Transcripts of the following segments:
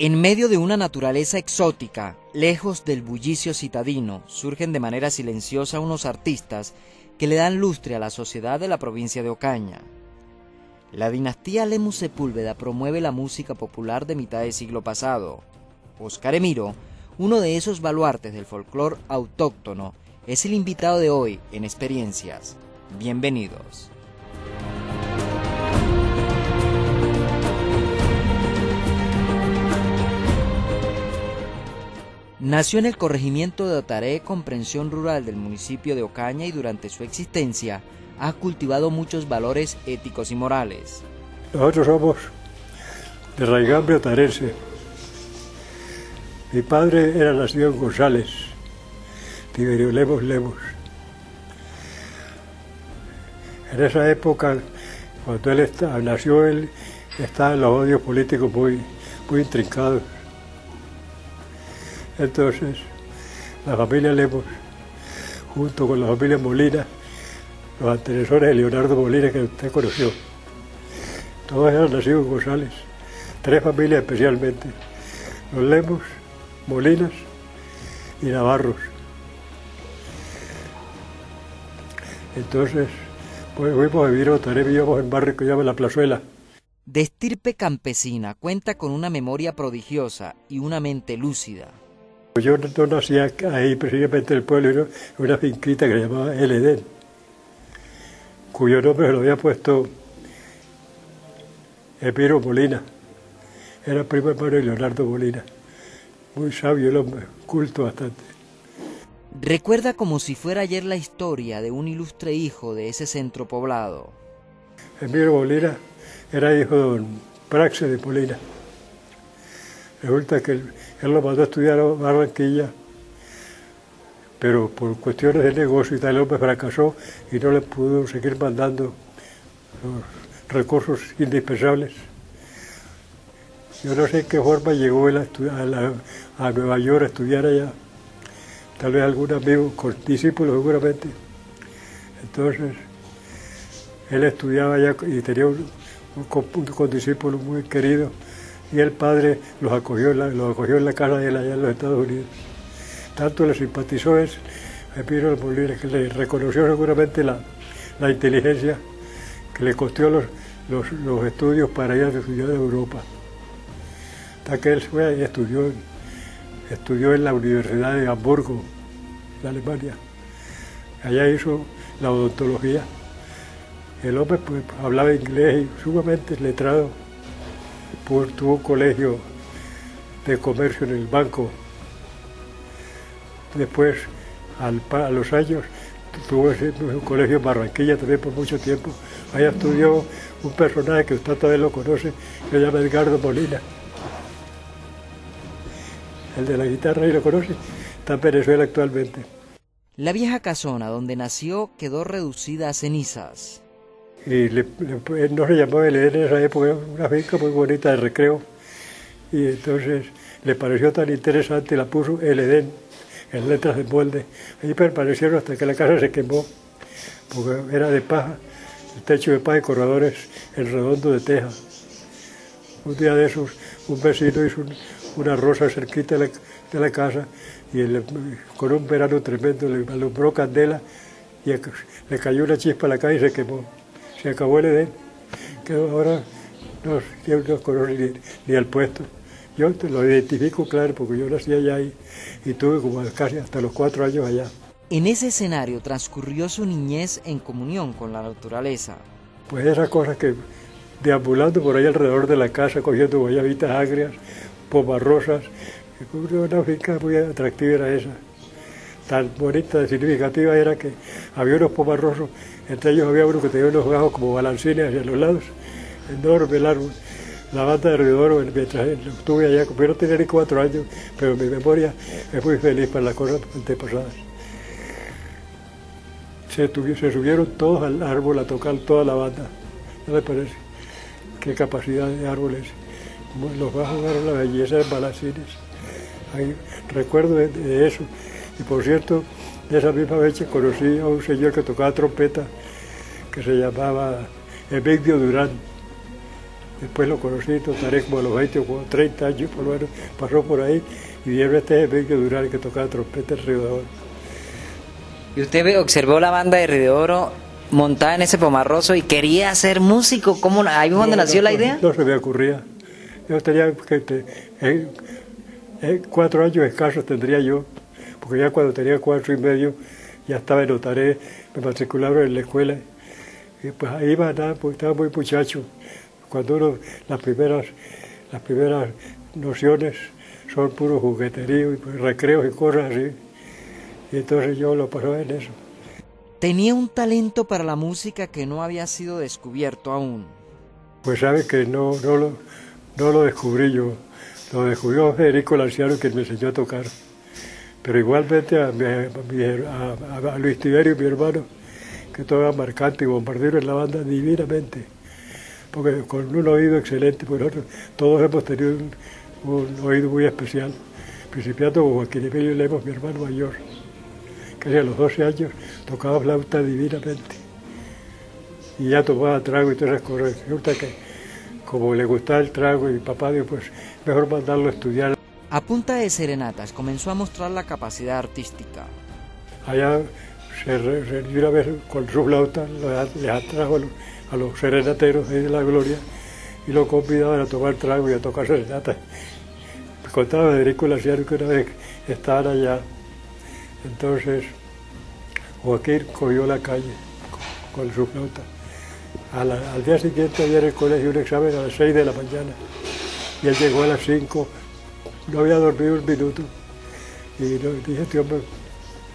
En medio de una naturaleza exótica, lejos del bullicio citadino, surgen de manera silenciosa unos artistas que le dan lustre a la sociedad de la provincia de Ocaña. La dinastía Lemus Sepúlveda promueve la música popular de mitad de siglo pasado. Óscar Emiro, uno de esos baluartes del folclore autóctono, es el invitado de hoy en Experiencias. Bienvenidos. Nació en el corregimiento de Otaré, comprensión rural del municipio de Ocaña, y durante su existencia ha cultivado muchos valores éticos y morales. Nosotros somos de raigambre otarense. Mi padre era nacido en González, Tiberio Lemos Lemos. En esa época, cuando nació, él estaba en los odios políticos muy intrincados. Entonces, la familia Lemos, junto con la familia Molina, los antecesores de Leonardo Molina, que usted conoció, todos eran nacidos en González, tres familias especialmente, los Lemos, Molinas y Navarros. Entonces, pues fuimos a vivir a Otaré, vivíamos en un barrio que se llama La Plazuela. De estirpe campesina, cuenta con una memoria prodigiosa y una mente lúcida. Yo no nací ahí precisamente en el pueblo, era una finquita que se llamaba El Edén, cuyo nombre se lo había puesto Emiro Molina. Era primo hermano de Leonardo Molina. Muy sabio el hombre, culto bastante. Recuerda como si fuera ayer la historia de un ilustre hijo de ese centro poblado. Emiro Molina era hijo de don Praxe de Molina. Resulta que él lo mandó a estudiar a Barranquilla, pero por cuestiones de negocio y tal, el hombre fracasó y no le pudo seguir mandando los recursos indispensables. Yo no sé en qué forma llegó él a Nueva York a estudiar allá, tal vez algún amigo, con discípulos seguramente. Entonces, él estudiaba allá y tenía un condiscípulo muy querido, y el padre los acogió en la casa de él allá en los Estados Unidos. Tanto le simpatizó a Emiro Molina, que le reconoció seguramente la inteligencia que le costó los estudios para ir a estudiar en Europa. Hasta que él fue y estudió en la Universidad de Hamburgo, de Alemania. Allá hizo la odontología. El hombre pues hablaba inglés y sumamente letrado. Tuvo un colegio de comercio en el banco. Después, a los años, tuvo un colegio en Barranquilla también por mucho tiempo. Allá estudió un personaje que usted todavía lo conoce, que se llama Edgardo Molina. El de la guitarra, ¿y lo conoce? Está en Venezuela actualmente. La vieja casona donde nació quedó reducida a cenizas. Y él no se llamaba El Edén en esa época, era una finca muy bonita de recreo. Y entonces le pareció tan interesante y la puso El Edén, en letras de molde. Ahí permanecieron hasta que la casa se quemó, porque era de paja, el techo de paja y corredores en redondo de teja. Un día de esos, un vecino hizo una rosa cerquita de la casa y con un verano tremendo le alumbró candela y le cayó una chispa a la casa y se quemó. Se acabó El Edén, que ahora no conoce ni al puesto. Yo te lo identifico claro porque yo nací allá y tuve como casi hasta los 4 años allá. En ese escenario transcurrió su niñez en comunión con la naturaleza. Pues esas cosas que deambulando por ahí alrededor de la casa, cogiendo guayabitas agrias, pomas rosas, una finca muy atractiva era esa. Tan bonita, significativa era que había unos pomarrosos, entre ellos había uno que tenía unos gajos como balancines hacia los lados, enorme el árbol. La banda de Río mientras estuve allá, yo no tenía ni 4 años, pero mi memoria es muy feliz para las cosas antepasadas. Se subieron todos al árbol a tocar toda la banda, ¿no le parece? Qué capacidad de árboles. Los bajos eran la belleza de balancines. Ahí, recuerdo de eso. Y por cierto, de esa misma fecha conocí a un señor que tocaba trompeta, que se llamaba Emigdio Durán. Después lo conocí, totalé como a los 20 o 30 años, por lo menos, pasó por ahí, y vieron este Emilio Durán que tocaba trompeta en Río de Oro. Y usted observó la banda de Río de Oro montada en ese Pomarroso y quería ser músico. ¿Cómo? ¿Ahí fue donde nació la idea? No se me ocurría. Yo tenía 4 años escasos tendría yo, porque ya cuando tenía 4 y medio ya estaba en Otaré, me matricularon en la escuela, y pues ahí iba nada, pues estaba muy muchacho. Cuando uno, las primeras nociones son puro jugueterío y pues, recreos y cosas así, y entonces yo lo pasaba en eso. Tenía un talento para la música que no había sido descubierto aún. Pues sabe que no lo descubrí yo, lo descubrió Federico Lanciano, quien me enseñó a tocar. Pero igualmente a Luis Tiberio, mi hermano, que tocaba marcante y bombardero en la banda divinamente, porque con un oído excelente, pues nosotros todos hemos tenido un oído muy especial, principiando con Joaquín Emilio Lemos, mi hermano mayor, que a los 12 años tocaba flauta divinamente, y ya tomaba trago y todas esas cosas. Resulta que, como le gustaba el trago, y papá dijo, pues mejor mandarlo a estudiar. A punta de serenatas comenzó a mostrar la capacidad artística. Allá una vez con su flauta les atrajo a los serenateros de la Gloria y lo convidaban a tomar trago y a tocar serenatas. Me contaba Federico Lanciano que una vez estaban allá, entonces Joaquín cogió la calle con su flauta. Al día siguiente había en el colegio un examen a las 6 de la mañana y él llegó a las 5, no había dormido un minuto y dije, este hombre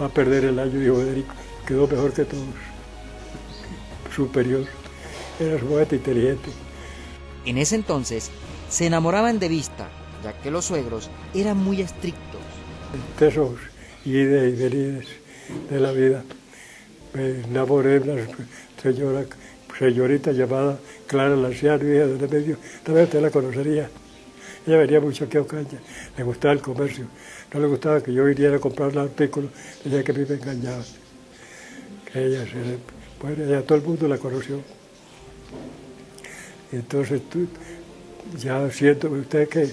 va a perder el año. Dijo Federico, quedó mejor que todos, superior, era sumamente inteligente. En ese entonces se enamoraban de vista, ya que los suegros eran muy estrictos. De esos ides y venides de la vida, me enamoré de una señorita llamada Clara Lanciano, hija de Emilio, también usted la conocería. Ella venía mucho aquí a Ocaña, le gustaba el comercio, no le gustaba que yo viniera a comprar un artículo, decía que a mí me engañaba. Ella todo el mundo la conoció. Entonces ya siento usted que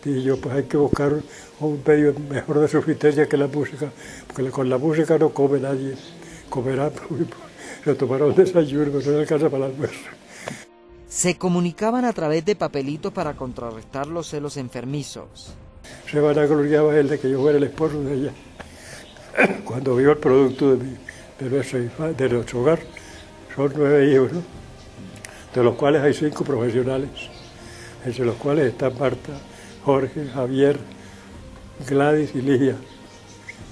dije yo, pues hay que buscar un medio mejor de subsistencia que la música, porque con la música no come nadie, comerá, se tomará un desayuno, pero no le alcanza para el almuerzo. Se comunicaban a través de papelitos para contrarrestar los celos enfermizos. Se vanagloriaba él de que yo fuera el esposo de ella. Cuando vio el producto de nuestro hogar, son 9 hijos, ¿no? De los cuales hay 5 profesionales, entre los cuales están Marta, Jorge, Javier, Gladys y Ligia.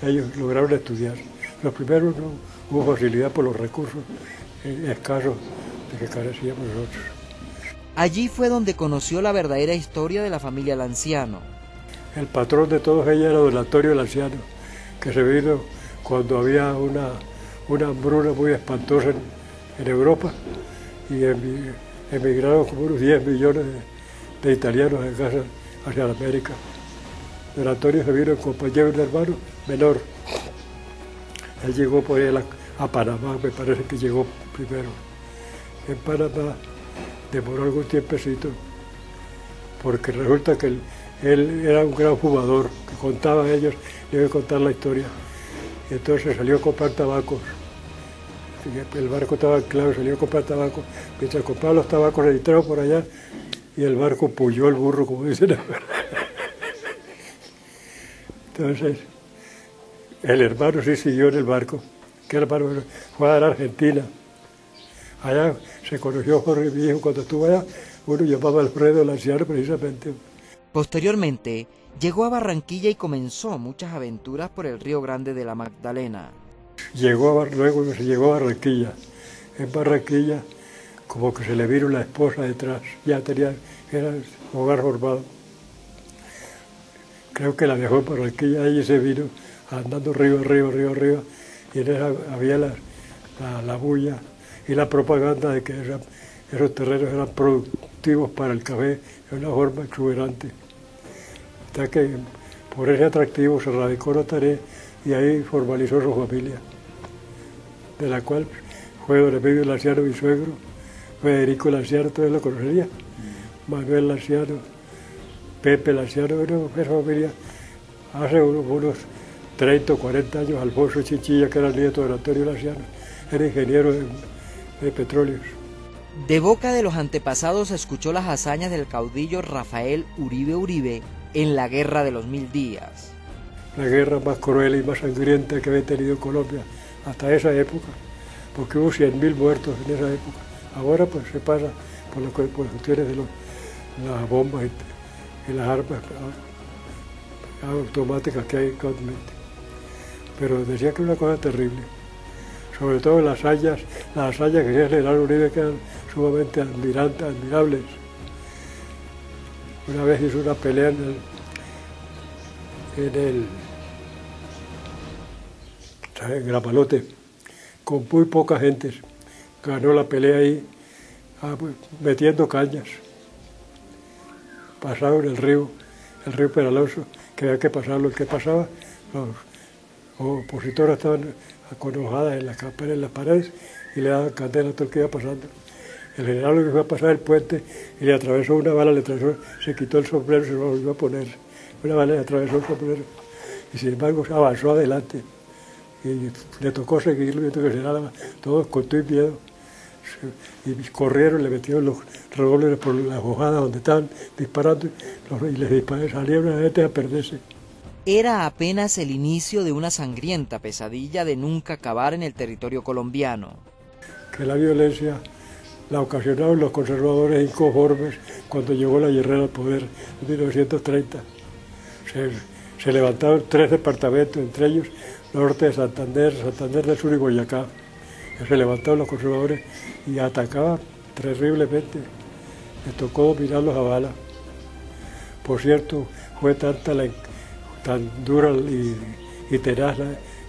Ellos lograron estudiar. Los primeros no hubo facilidad por los recursos escasos de que carecíamos nosotros. Allí fue donde conoció la verdadera historia de la familia Lanciano. El patrón de todos ellos era don Antonio Lanciano, que se vino cuando había una hambruna muy espantosa en Europa y emigraron como unos 10 millones de italianos hacia la América. Don Antonio se vino en compañía de un hermano menor. Él llegó por ahí a Panamá, me parece que llegó primero. En Panamá demoró algún tiempecito, porque resulta que él era un gran fumador, que contaba a ellos, le iba a contar la historia. Y entonces salió a comprar tabacos. El barco estaba anclado, salió a comprar tabaco. Mientras compraba los tabacos, registrados por allá, y el barco puyó el burro, como dicen. Entonces, el hermano sí siguió en el barco, que el hermano fue a la Argentina. Allá se conoció Jorge, mi hijo, cuando estuvo allá, uno llamaba Alfredo Lanciano precisamente. Posteriormente, llegó a Barranquilla y comenzó muchas aventuras por el Río Grande de la Magdalena. Luego se llegó a Barranquilla. En Barranquilla, como que se le vino la esposa detrás, era hogar formado. Creo que la dejó en Barranquilla, ella se vino andando río arriba, y en esa había la bulla y la propaganda de que esos terrenos eran productivos para el café de una forma exuberante. Hasta que por ese atractivo se radicó en Otaré y ahí formalizó su familia, de la cual fue don Emilio Lanciano, mi suegro, Federico Lanciano, todos lo conocería, Manuel Lanciano, Pepe Lanciano, esa familia, hace unos 30 o 40 años, Alfonso Chinchilla, que era el nieto de Antonio Lanciano, era ingeniero de petróleos. De boca de los antepasados escuchó las hazañas del caudillo Rafael Uribe Uribe en la Guerra de los 1000 días. La guerra más cruel y más sangrienta que había tenido Colombia hasta esa época, porque hubo 100.000 muertos en esa época. Ahora pues se pasa por las cuestiones de las bombas y las armas automáticas que hay actualmente. Pero decía que era una cosa terrible. Sobre todo las hazañas que hacía el general Uribe, que eran sumamente admirables. Una vez hizo una pelea en Grapalote, con muy poca gente. Ganó la pelea ahí, metiendo cañas. Pasaron el río Peraloso, que había que pasarlo. El que pasaba, los opositores estaban con hojadas en las paredes y le daban candela a todo el que iba pasando. El general lo que fue a pasar el puente y le atravesó una bala, se quitó el sombrero y se lo volvió a poner. Una bala le atravesó el sombrero y sin embargo se avanzó adelante y le tocó seguirlo, viendo que el general todos con todo y miedo y corrieron, le metieron los revólveres por las hojadas donde estaban disparando y les dispararon, salieron a la gente a perderse. Era apenas el inicio de una sangrienta pesadilla de nunca acabar en el territorio colombiano. Que la violencia la ocasionaron los conservadores inconformes cuando llegó la guerrera al poder en 1930. Se levantaron 3 departamentos, entre ellos norte de Santander, Santander del Sur y Boyacá. Se levantaron los conservadores y atacaban terriblemente. Les tocó dominarlos a bala. Por cierto, fue tan dura y tenaz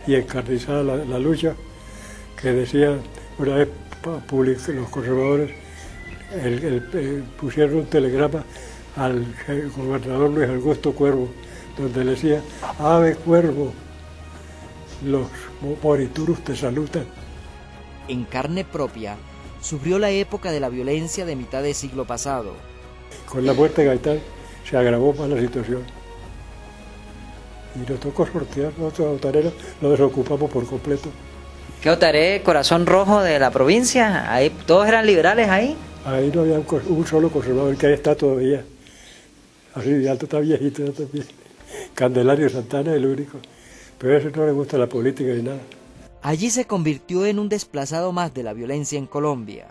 y encarnizada la lucha, que decía, una vez los conservadores pusieron un telegrama al gobernador Luis Augusto Cuervo, donde le decía: ave Cuervo, los moriturus te saludan. En carne propia, sufrió la época de la violencia de mitad de siglo pasado. Con la muerte de Gaitán se agravó más la situación. Y nos tocó sortear, nosotros Otareros lo desocupamos por completo. ¿Qué Otaré, corazón rojo de la provincia? Ahí, ¿todos eran liberales ahí? Ahí no había un solo conservador, que ahí está todavía. Así de alto, está viejito ya también. Candelario Santana es el único. Pero a ese no le gusta la política ni nada. Allí se convirtió en un desplazado más de la violencia en Colombia.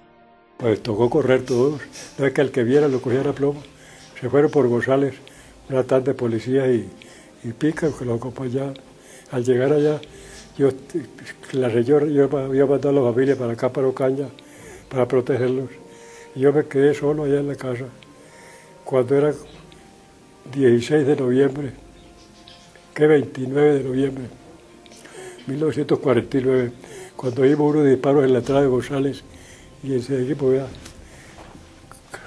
Pues tocó correr todos. No es que al que viera lo cogiera a plomo. Se fueron por González, una tarde de policía y pica que lo acompañaban. Al llegar allá, yo había mandado a la familia para acá, para Ocaña, para protegerlos. Y yo me quedé solo allá en la casa. Cuando era 16 de noviembre, que 29 de noviembre, 1949, cuando vimos unos disparos en la entrada de González, y ese equipo iba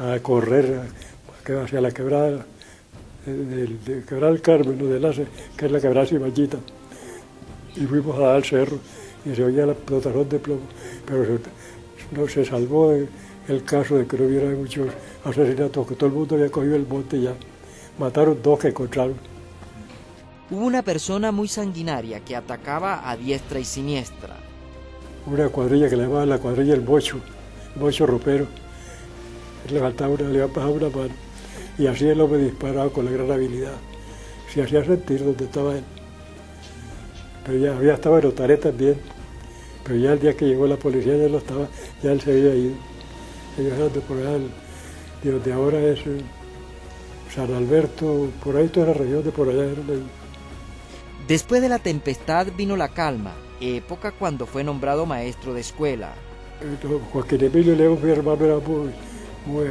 a correr hacia la quebrada de Quebrada del Carmen, de Lace, que es la quebrada Ciballita, y fuimos a dar al cerro y se oía la explotación de plomo, pero no se salvó el caso de que no hubiera muchos asesinatos, que todo el mundo había cogido el monte ya. Mataron 2 que encontraron. Hubo una persona muy sanguinaria que atacaba a diestra y siniestra. Una cuadrilla que le llamaban la cuadrilla el Bocho Ropero. Le faltaba le había pasado una mano. Y así el hombre disparaba con la gran habilidad. Se hacía sentir donde estaba él. Pero ya estaba en Otaré también. Pero ya el día que llegó la policía ya no estaba, ya él se había ido. Ellos eran de por allá, de donde ahora es San Alberto, por ahí toda la región de por allá eran ellos. Después de la tempestad vino la calma, época cuando fue nombrado maestro de escuela. Joaquín Emilio León, mi hermano, era muy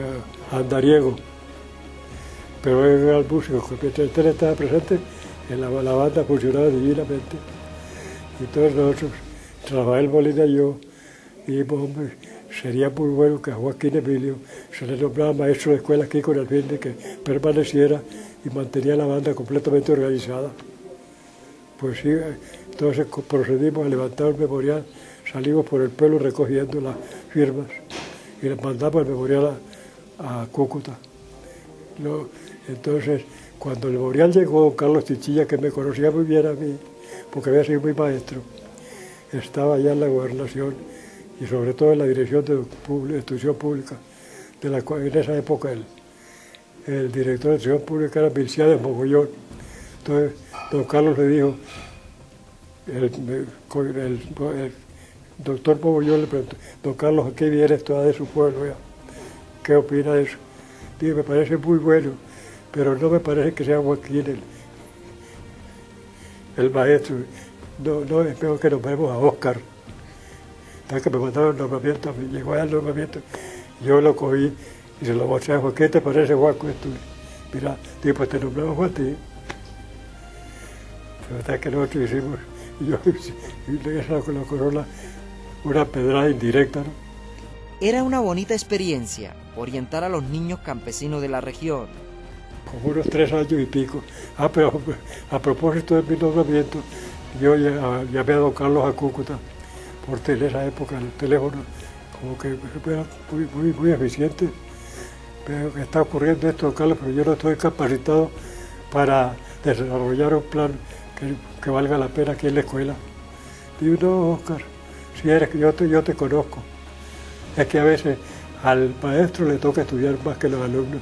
andariego, pero él era el músico, mientras él estaba presente, la banda funcionaba divinamente. Y todos nosotros, Rafael Molina y yo, dijimos, hombre, sería muy bueno que a Joaquín Emilio se le nombrara maestro de escuela aquí con el fin de que permaneciera y mantenía la banda completamente organizada. Pues sí, entonces procedimos a levantar el memorial, salimos por el pueblo recogiendo las firmas y les mandamos el memorial a Cúcuta. No, entonces, cuando el memorial llegó, don Carlos Chichilla, que me conocía muy bien a mí, porque había sido mi maestro, estaba allá en la gobernación y sobre todo en la dirección de instrucción pública, de la cual en esa época el director de instrucción pública era Milciades Mogollón. Entonces, don Carlos le dijo, el doctor Mogollón le preguntó, don Carlos, ¿a qué viene esto de su pueblo? Ya? ¿Qué opina de eso? Digo, me parece muy bueno, pero no me parece que sea Joaquín el maestro. No, es mejor que nos vemos a Óscar. Entonces que me mandaron el nombramiento, me llegó allá el nombramiento, yo lo cogí y se lo mostré a Juan. ¿Qué te parece, Juaco, esto? Mira, digo, pues te nombramos a ti. La verdad que nosotros hicimos, y yo esa con la corona, una pedrada indirecta, ¿no? Era una bonita experiencia orientar a los niños campesinos de la región. Como unos 3 años y pico. Pero a propósito de mi nombramiento, yo llamé a don Carlos a Cúcuta, porque en esa época el teléfono como que era muy eficiente. Pero está ocurriendo esto, don Carlos, pero yo no estoy capacitado para desarrollar un plan que valga la pena aquí en la escuela. Digo, no, Óscar, si eres que yo te conozco. Es que a veces al maestro le toca estudiar más que los alumnos.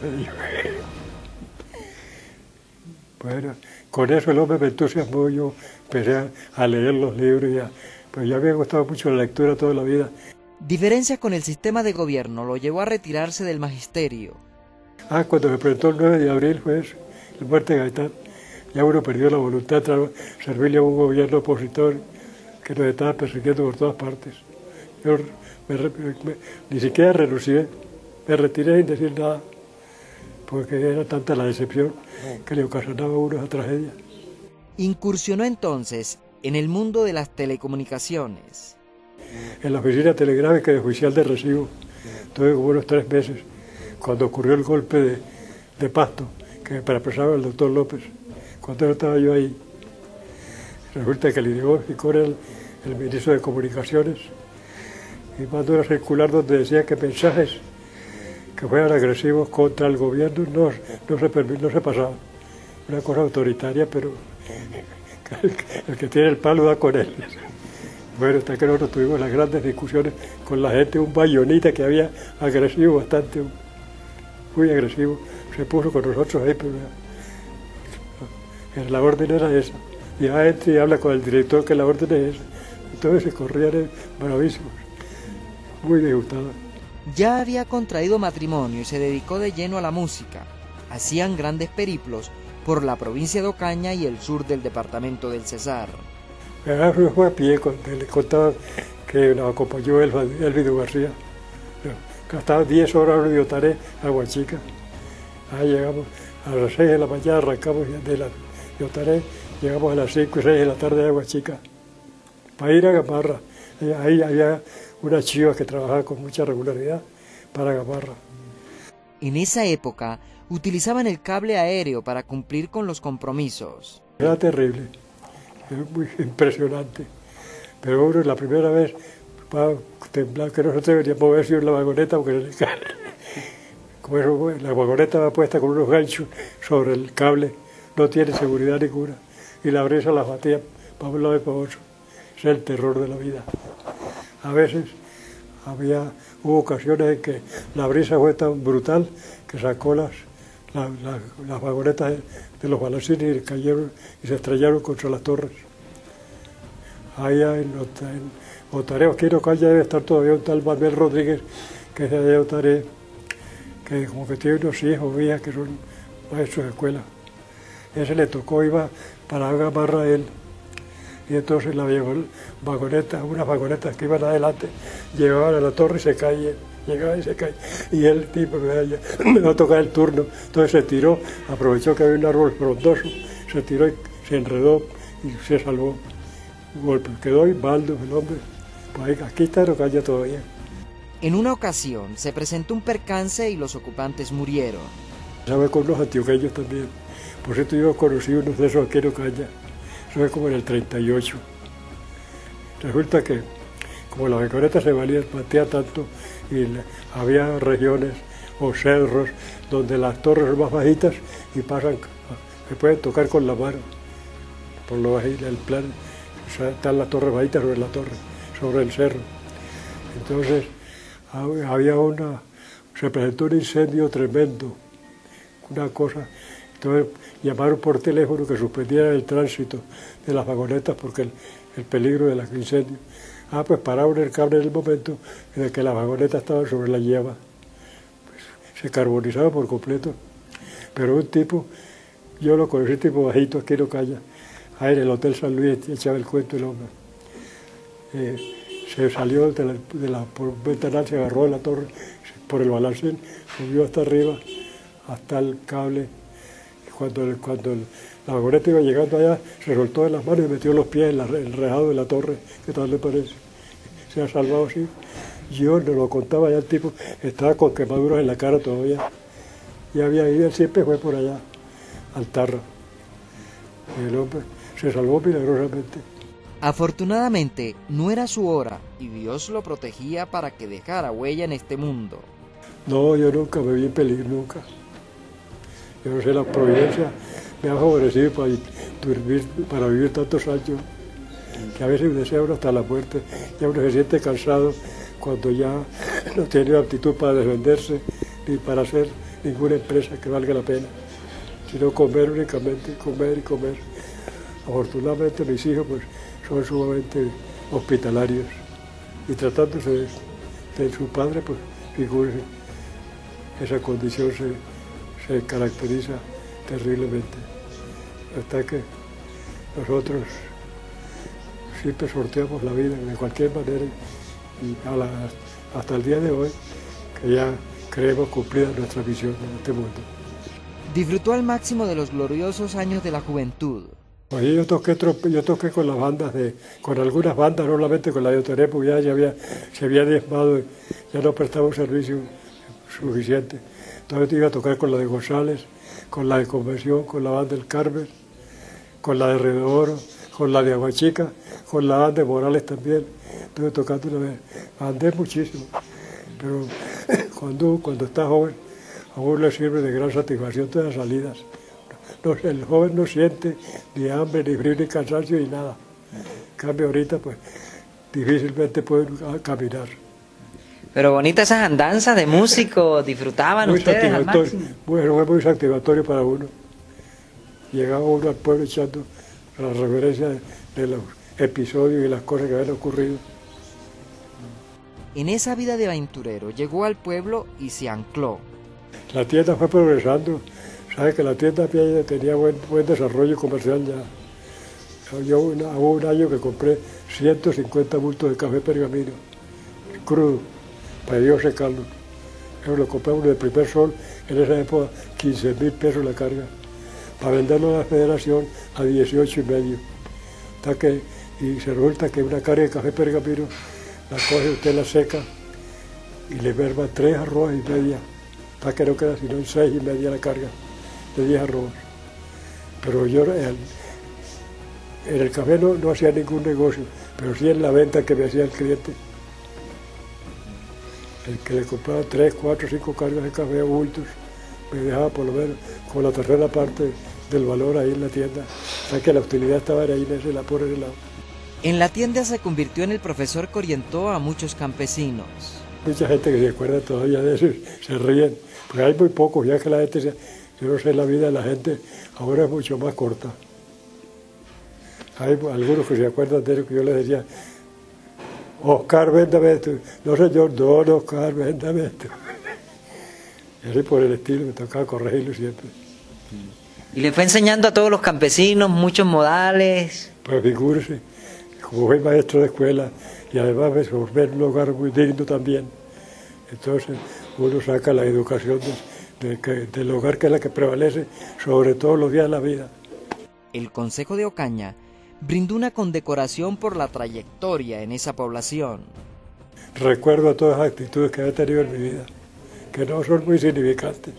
Bueno, con eso el hombre me entusiasmó, yo empecé a leer los libros, pues ya me ha gustado mucho la lectura toda la vida. Diferencias con el sistema de gobierno lo llevó a retirarse del magisterio. Cuando me presentó el 9 de abril fue eso, la muerte de Gaitán. Ya uno perdió la voluntad de servirle a un gobierno opositor que nos estaba persiguiendo por todas partes. Yo ni siquiera renuncié, me retiré sin decir nada, porque era tanta la decepción que le ocasionaba a uno esa tragedia. Incursionó entonces en el mundo de las telecomunicaciones. En la oficina telegráfica de oficial de recibo, tuve como unos 3 meses, cuando ocurrió el golpe de Pasto, que me parapresaba el doctor López. Cuando estaba yo ahí, resulta que el ideológico era el ministro de Comunicaciones, y mandó una circular donde decía que mensajes que fueran agresivos contra el gobierno no se pasaban. Una cosa autoritaria, pero el que tiene el palo da con él. Bueno, hasta que nosotros tuvimos las grandes discusiones con la gente, un bayonita que había agresivo, bastante, muy agresivo, se puso con nosotros ahí, pero la orden era esa. Y ya entra y habla con el director que la orden es esa. Entonces se corrían bravísimos, muy disgustados. Ya había contraído matrimonio y se dedicó de lleno a la música. Hacían grandes periplos por la provincia de Ocaña y el sur del departamento del Cesar. Fue a pie, le contaba que nos acompañó Elvido García. Gastaba 10 horas de Otaré a Huachica. Ahí llegamos a las 6 de la mañana, arrancamos de Otaré, llegamos a las 5 y 6 de la tarde a Huachica, para ir a Gamarra. Ahí había unas chivas que trabajaban con mucha regularidad para Gamarra. En esa época utilizaban el cable aéreo para cumplir con los compromisos. Era terrible, era muy impresionante, pero uno la primera vez va a temblar, que no se debería moverse en la vagoneta porque se cae. Como eso, la vagoneta va puesta con unos ganchos sobre el cable, no tiene seguridad ninguna, y la brisa la batía para un lado y para otro. Es el terror de la vida. A veces hubo ocasiones en que la brisa fue tan brutal que sacó las vagonetas de los balancines y cayeron y se estrellaron contra las torres. Allá en Otaré, aquí en Ocaña debe estar todavía un tal Manuel Rodríguez, que es de allá de Otaré, que como que tiene unos hijos o hijas que son maestros de escuela. Ese le tocó, iba para Gamarra a él. Y entonces la vagoneta, unas vagonetas que iban adelante, llegaban a la torre y se caían, llegaban y se caían. Y el tipo me va a tocar el turno. Entonces se tiró, aprovechó que había un árbol frondoso, se tiró y se enredó y se salvó. Un golpe, quedó inválido el hombre. Pues aquí está en Ocaña todavía. En una ocasión se presentó un percance y los ocupantes murieron. Sabe con los antioqueños también. Por cierto, yo conocí unos de esos aquí en Ocaña. Eso fue como en el 38. Resulta que, como la vagoneta se batea tanto y había regiones o cerros donde las torres son más bajitas y pasan, se pueden tocar con la mano, por lo bajito, el plan, están las torres bajitas sobre la torre, sobre el cerro. Entonces se presentó un incendio tremendo, una cosa, entonces llamaron por teléfono que suspendieran el tránsito de las vagonetas porque el peligro del incendio. Pues pararon el cable en el momento en el que las vagonetas estaban sobre la llama. Pues, se carbonizaba por completo. Pero un tipo, yo lo conocí, tipo bajito, aquí no calla, en el Hotel San Luis, echaba el cuento el hombre. Se salió por un ventanal, se agarró de la torre, por el balancín, subió hasta arriba, hasta el cable. Cuando la vagoneta iba llegando allá, se soltó de las manos y metió los pies en el rejado de la torre. ¿Qué tal le parece? Se ha salvado así. Yo no lo contaba, ya el tipo estaba con quemaduras en la cara todavía. Y había ido, él siempre fue por allá, al Tarra. Y el hombre se salvó milagrosamente. Afortunadamente, no era su hora y Dios lo protegía para que dejara huella en este mundo. No, yo nunca me vi en peligro, nunca. Yo no sé, la providencia me ha favorecido para vivir tantos años, que a veces desea uno hasta la muerte, ya uno se siente cansado cuando ya no tiene aptitud para defenderse ni para hacer ninguna empresa que valga la pena, sino comer únicamente, comer y comer. Afortunadamente mis hijos pues son sumamente hospitalarios y tratándose de su padre, pues figúrese, esa condición se caracteriza terriblemente. Hasta que nosotros siempre sorteamos la vida de cualquier manera y hasta el día de hoy que ya creemos cumplida nuestra misión en este mundo. Disfrutó al máximo de los gloriosos años de la juventud. Pues yo toqué con las bandas, con algunas bandas, no solamente con la de Otoré, porque ya se había diezmado, ya no prestaba un servicio suficiente. Entonces iba a tocar con la de González, con la de Convención, con la banda del Carmen, con la de Río de Oro, con la de Aguachica, con la banda de Morales también. Estuve tocando una vez, andé muchísimo, pero cuando está joven, a uno le sirve de gran satisfacción todas las salidas. No, el joven no siente ni hambre, ni frío, ni cansancio, ni nada. En cambio ahorita, pues, difícilmente pueden caminar. Pero bonitas esas andanzas de músico, disfrutaban muy ustedes al máximo. Bueno, fue muy satisfactorio para uno. Llegaba uno al pueblo echando la referencia de los episodios y las cosas que habían ocurrido. En esa vida de aventurero llegó al pueblo y se ancló. La tienda fue progresando. Sabe que la tienda tenía buen desarrollo comercial ya. Hubo un año que compré 150 bultos de café pergamino, crudo, para Dios secarlo. Yo lo compramos de primer sol, en esa época 15.000 pesos la carga, para venderlo a la federación a 18,5. Y se resulta que una carga de café pergamino la coge usted, la seca y le merma 3 arrobas y media, hasta que no queda sino en 6,5 la carga de 10 arrobas. Pero yo en el café no hacía ningún negocio, pero sí en la venta que me hacía el cliente. El que le compraba 3, 4, 5 cargas de café a bultos, me dejaba por lo menos con la tercera parte del valor ahí en la tienda. O sea que la utilidad estaba ahí por ese lado. En la tienda se convirtió en el profesor que orientó a muchos campesinos. Mucha gente que se acuerda todavía de eso, se ríen, porque hay muy pocos, ya que la gente, yo no sé, la vida de la gente ahora es mucho más corta. Hay algunos que se acuerdan de eso, que yo les decía, Oscar, véndame esto. No, señor, don Oscar, véndame esto. Y así por el estilo, me tocaba corregirlo siempre. Y le fue enseñando a todos los campesinos muchos modales. Pues figúrese, como fue maestro de escuela y además me formé en un lugar muy digno también. Entonces uno saca la educación del hogar, que es la que prevalece sobre todos los días de la vida. El Consejo de Ocaña brindó una condecoración por la trayectoria en esa población. Recuerdo a todas las actitudes que he tenido en mi vida, que no son muy significantes.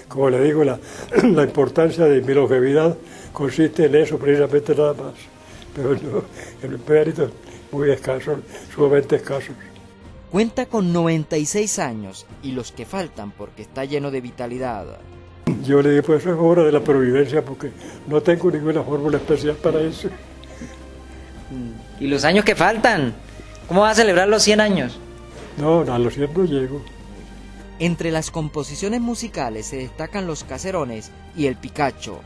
Como le digo, la importancia de mi longevidad consiste en eso, precisamente, nada más. Pero no, en méritos muy escasos, sumamente escasos. Cuenta con 96 años y los que faltan porque está lleno de vitalidad. Yo le dije, pues eso es obra de la providencia porque no tengo ninguna fórmula especial para eso. ¿Y los años que faltan? ¿Cómo va a celebrar los 100 años? No, a los 100 no llego. Entre las composiciones musicales se destacan los caserones y el picacho,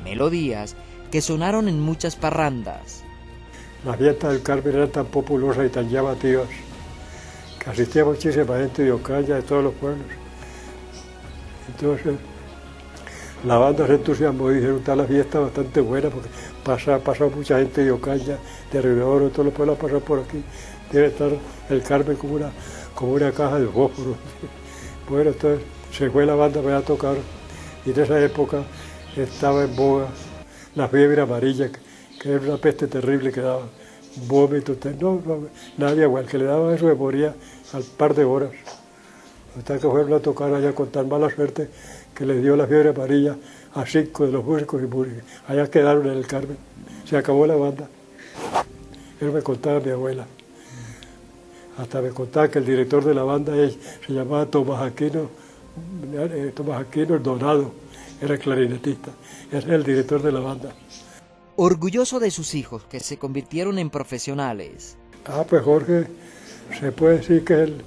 melodías que sonaron en muchas parrandas. Las fiestas del Carmen eran tan populosas y tan llamativas que asistía muchísima gente de Ocaña, de todos los pueblos. Entonces, la banda se entusiasmó y dijeron, está la fiesta bastante buena porque ha pasado mucha gente de Ocaña, de Río de Oro, de todos los pueblos ha pasado por aquí. Debe estar el Carmen como una caja de fósforo. Bueno, entonces se fue la banda para tocar y en esa época estaba en boga la fiebre amarilla, que era una peste terrible que daba vómitos, nadie igual, que le daba eso, moría al par de horas. Hasta que fueron a tocar allá con tan mala suerte que le dio la fiebre amarilla a 5 de los músicos y murieron. Allá quedaron en el Carmen. Se acabó la banda. Eso me contaba mi abuela. Hasta me contaba que el director de la banda se llamaba Tomás Aquino Donado, era clarinetista. Ese es el director de la banda. Orgulloso de sus hijos que se convirtieron en profesionales. Pues Jorge, se puede decir que él,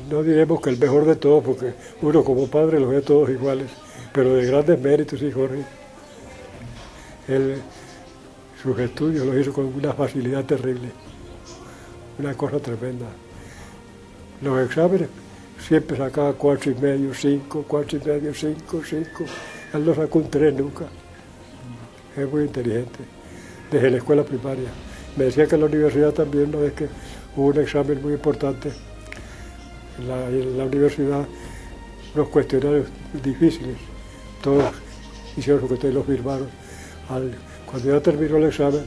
no diremos que el mejor de todos, porque uno como padre los ve todos iguales, pero de grandes méritos, sí, Jorge. Él, sus estudios los hizo con una facilidad terrible, una cosa tremenda. Los exámenes siempre sacaba 4,5, 5, 4,5, 5, 5. Él no sacó un 3 nunca. Es muy inteligente, desde la escuela primaria. Me decía que en la universidad también, ¿no? Es que hubo un examen muy importante en la universidad, unos cuestionarios difíciles, todos hicieron su cuestionario y los firmaron. Cuando ya terminó el examen,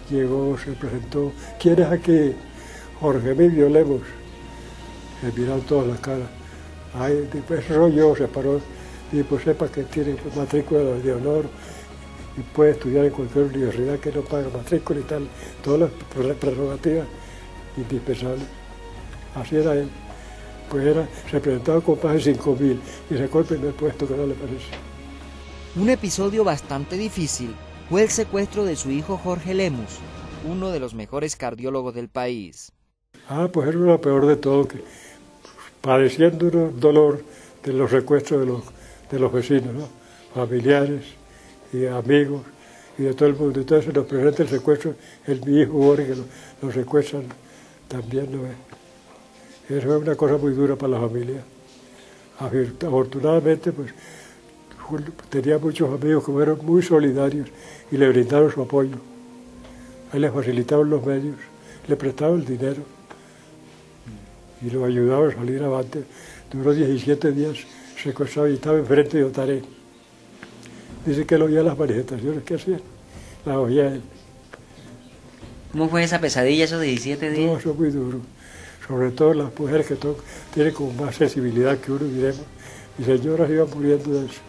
llegó, se presentó, ¿quién es aquí? Jorge Emilio Lemos. Se miraron todas las caras. Ay, después soy yo, se paró, y pues sepa que tiene matrícula de honor, y puede estudiar en cualquier universidad que no paga matrícula y tal, todas las prerrogativas indispensables. Así era él. Pues se presentaba con más de 5,000 y sacó el primer puesto, que no le parece. Un episodio bastante difícil fue el secuestro de su hijo Jorge Lemus, uno de los mejores cardiólogos del país. Pues era lo peor de todo, que padeciendo un dolor de los secuestros de los vecinos, ¿no? Familiares y amigos y de todo el mundo. Entonces nos presenta el secuestro, mi hijo Jorge, que lo secuestran también, ¿no? Eso es una cosa muy dura para la familia. Afortunadamente, pues, tenía muchos amigos que fueron muy solidarios y le brindaron su apoyo. Ahí le facilitaron los medios, le prestaban el dinero y lo ayudaban a salir adelante. Duró 17 días secuestrado y estaba enfrente de Otaré. Dice que él oía las manifestaciones que hacían, las oía él. ¿Cómo fue esa pesadilla esos 17 días? No, eso es muy duro. Sobre todo las mujeres que tienen como más sensibilidad que uno, diremos. Y señoras iban muriendo de eso.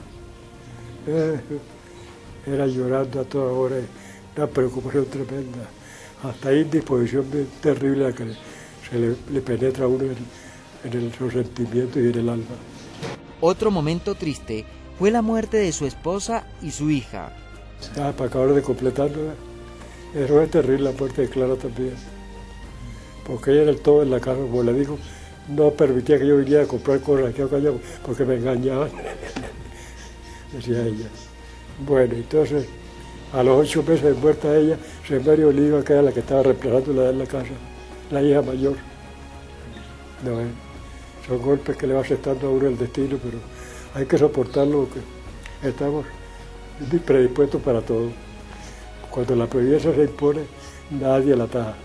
Era llorando a toda hora, una preocupación tremenda. Hasta ahí indisposición terrible a que le penetra a uno en los sentimientos y en el alma. Otro momento triste fue la muerte de su esposa y su hija. Para acabar de completarlo, eso es terrible, la muerte de Clara también. Porque ella era el todo en la casa, como le digo, no permitía que yo viniera a comprar cosas aquí acá, porque me engañaban, decía ella. Bueno, entonces, a los 8 meses de muerta ella, se murió Oliva, que era la que estaba reemplazándola en la casa, la hija mayor. No, son golpes que le va aceptando a uno el destino, pero hay que soportarlo, porque estamos predispuestos para todo. Cuando la providencia se impone, nadie la ataja.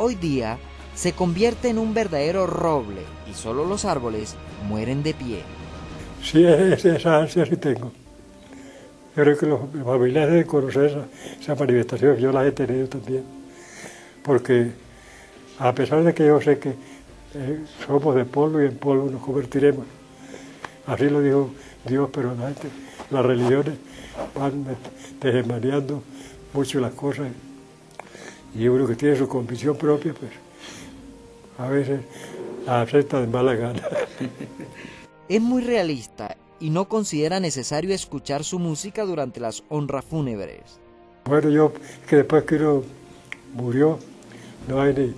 Hoy día se convierte en un verdadero roble y solo los árboles mueren de pie. Sí, esa ansia sí tengo. Yo creo que los familiares deben conocer esa manifestación, yo las he tenido también. Porque a pesar de que yo sé que somos de polvo y en polvo nos convertiremos, así lo dijo Dios, pero las religiones van desmaneando mucho las cosas. Y uno que tiene su convicción propia, pues a veces la acepta de mala gana. Es muy realista y no considera necesario escuchar su música durante las honras fúnebres. Bueno, yo, que después que uno murió, no hay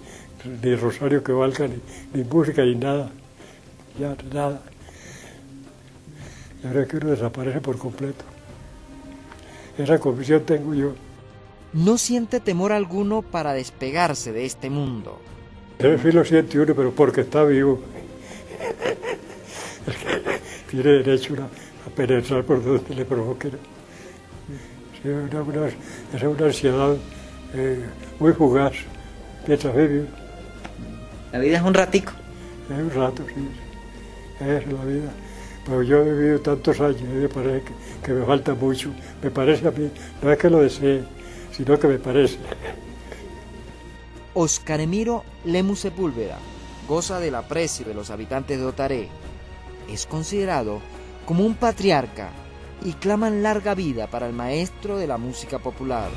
ni rosario que valga, ni música, ni nada, ya nada. Y ahora que uno desaparece por completo. Esa convicción tengo yo. No siente temor alguno para despegarse de este mundo. Él sí lo siente uno, pero porque está vivo. Tiene derecho a penetrar por donde le provoque. Sí, es una ansiedad muy fugaz, mientras vive. La vida es un ratico. Es un rato, sí. Es la vida. Pero yo he vivido tantos años y me parece que me falta mucho. Me parece a mí, no es que lo desee, sino que me parece. Óscar Emiro Lemus Sepúlveda goza del aprecio de los habitantes de Otaré. Es considerado como un patriarca y claman larga vida para el maestro de la música popular.